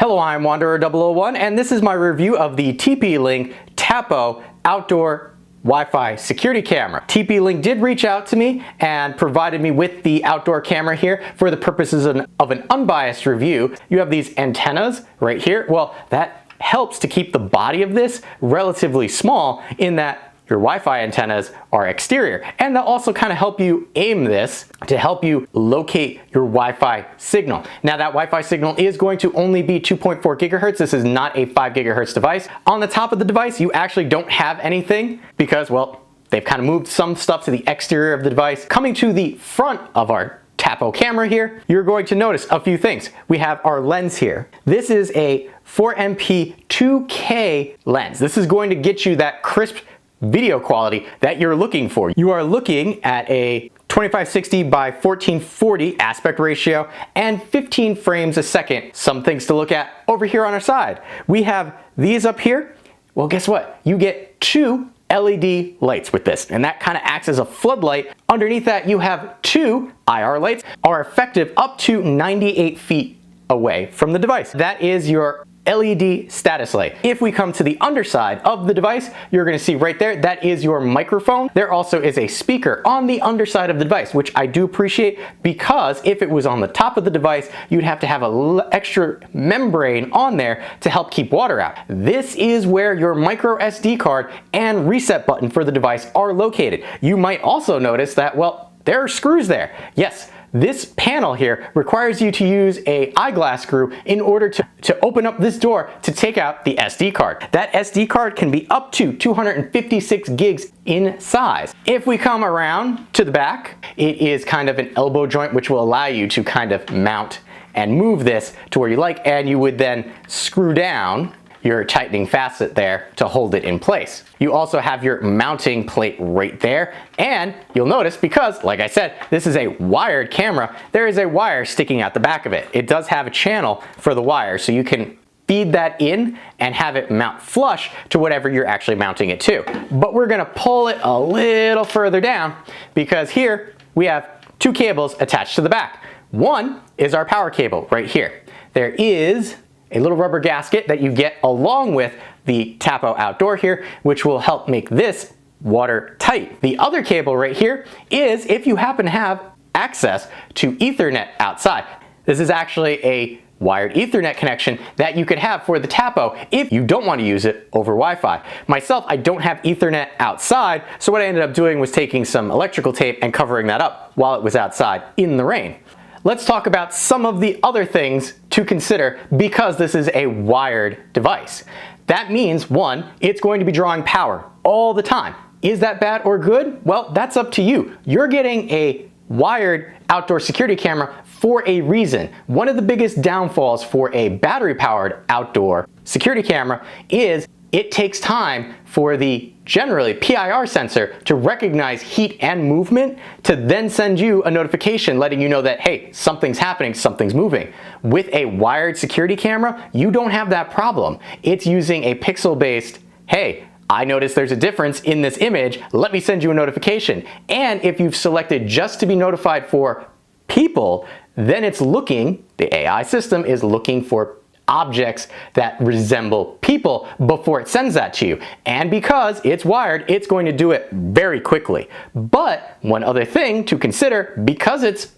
Hello, I'm Wanderer001 and this is my review of the TP-Link Tapo outdoor Wi-Fi security camera. TP-Link did reach out to me and provided me with the outdoor camera here for the purposes of an unbiased review. You have these antennas right here. Well, that helps to keep the body of this relatively small in that your Wi-Fi antennas are exterior, and they'll also kind of help you aim this to help you locate your Wi-Fi signal. Now that Wi-Fi signal is going to only be 2.4 gigahertz. This is not a 5 gigahertz device. On the top of the device, you actually don't have anything because, well, they've kind of moved some stuff to the exterior of the device. Coming to the front of our Tapo camera here, you're going to notice a few things. We have our lens here. This is a 4MP 2K lens. This is going to get you that crisp video quality that you're looking for. You are looking at a 2560 by 1440 aspect ratio and 15 frames a second. Some things to look at over here on our side. We have these up here. Well, guess what? You get two LED lights with this, and that kind of acts as a floodlight. Underneath that, you have two IR lights, are effective up to 98 feet away from the device. That is your LED status light. If we come to the underside of the device, you're going to see right there, that is your microphone. There also is a speaker on the underside of the device, which I do appreciate because if it was on the top of the device, you'd have to have an extra membrane on there to help keep water out. This is where your micro SD card and reset button for the device are located. You might also notice that, well, there are screws there. Yes. This panel here requires you to use an eyeglass screw in order to open up this door to take out the SD card. That SD card can be up to 256 gigs in size. If we come around to the back, it is kind of an elbow joint which will allow you to kind of mount and move this to where you like, and you would then screw down your tightening facet there to hold it in place. You also have your mounting plate right there, and you'll notice because, like I said, this is a wired camera, there is a wire sticking out the back of it. It does have a channel for the wire, so you can feed that in and have it mount flush to whatever you're actually mounting it to. But we're gonna pull it a little further down because here we have two cables attached to the back. One is our power cable right here. There is a little rubber gasket that you get along with the Tapo outdoor here, which will help make this watertight. The other cable right here is if you happen to have access to Ethernet outside. This is actually a wired Ethernet connection that you could have for the Tapo if you don't want to use it over Wi-Fi. Myself, I don't have Ethernet outside, so what I ended up doing was taking some electrical tape and covering that up while it was outside in the rain. Let's talk about some of the other things to consider because this is a wired device. That means, one, it's going to be drawing power all the time. Is that bad or good? Well, that's up to you. You're getting a wired outdoor security camera for a reason. One of the biggest downfalls for a battery-powered outdoor security camera is it takes time for the generally PIR sensor to recognize heat and movement to then send you a notification letting you know that, hey, something's happening, something's moving. With a wired security camera, you don't have that problem. It's using a pixel-based, hey, I noticed there's a difference in this image, let me send you a notification. And if you've selected just to be notified for people, then it's looking, the AI system is looking for objects that resemble people before it sends that to you. And because it's wired, it's going to do it very quickly. But one other thing to consider, because it's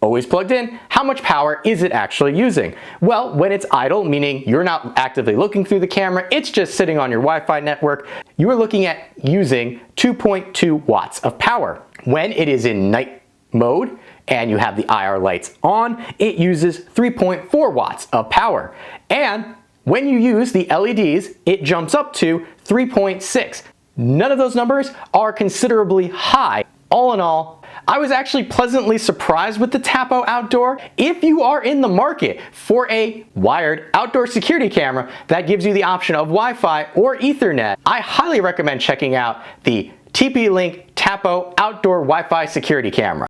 always plugged in, how much power is it actually using? Well, when it's idle, meaning you're not actively looking through the camera, it's just sitting on your Wi-Fi network, you are looking at using 2.2 watts of power. When it is in night mode, and you have the IR lights on, it uses 3.4 watts of power. And when you use the LEDs, it jumps up to 3.6. None of those numbers are considerably high. All in all, I was actually pleasantly surprised with the Tapo outdoor. If you are in the market for a wired outdoor security camera that gives you the option of Wi-Fi or Ethernet, I highly recommend checking out the TP-Link Tapo outdoor Wi-Fi security camera.